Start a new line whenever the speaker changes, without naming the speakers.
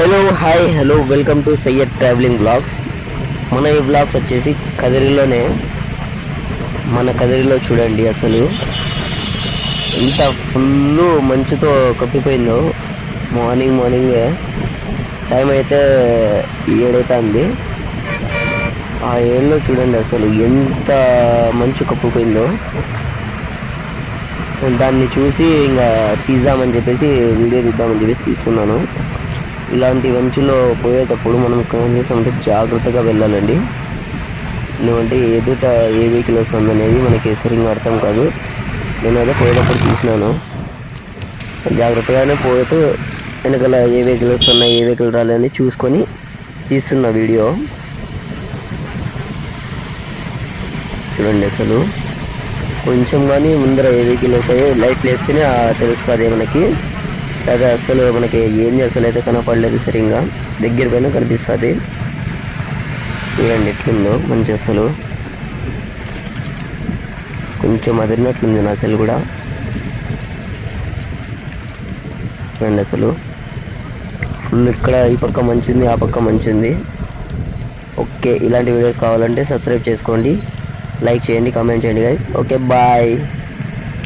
Hello welcome to Syed traveling blogs. మన ఈ blogs వచ్చేసి కదిరిలోనే. మన కదిరిలో చూడండి అసలు ఇంత ఫుల్ మంచుతో కప్పిపోయిందో. మార్నింగ్ టైం అయితే 7 అవుతుంది. ఆ 7లో చూడండి అసలు ఎంత మంచు కప్పిపోయిందో. దాన్ని చూసి ఇంకా తీద్దామని చెప్పేసి వీడియో తీద్దామని చెప్పేసి తీస్తున్నాను. ఇలాంటి మంచులో పోయేటప్పుడు మనం కనీసం అంటే జాగ్రత్తగా వెళ్ళాలండి. ఎందుకంటే ఎదుట ఏ వెహికల్ వస్తుంది అనేది మనకి సరిగ్గా అర్థం కాదు. నేను అదే పోయేటప్పుడు తీసినాను. జాగ్రత్తగానే పోతూ వెనకాల ఏ వెహికల్ వస్తున్నాయి ఏ వెహికల్ రాలేదని చూసుకొని తీస్తున్న వీడియో. చూడండి అసలు కొంచెం కానీ ముందర ఏ వెహికల్ వస్తాయో లైట్లు వేస్తేనే తెలుస్తుంది మనకి. అదే అసలు మనకి ఏంది అసలు అయితే కనపడలేదు సరిగ్గా. దగ్గర పైన కనిపిస్తుంది. చూడండి ఎట్లుందో మంచి అసలు కొంచెం అదిరినట్లుంది నా అసలు కూడా. చూడండి అసలు ఫుల్ ఇక్కడ ఈ పక్క మంచి ఉంది, ఆ పక్క మంచి ఉంది. ఓకే, ఇలాంటి వీడియోస్ కావాలంటే సబ్స్క్రైబ్ చేసుకోండి, లైక్ చేయండి, కామెంట్ చేయండి గైస్. Okay bye.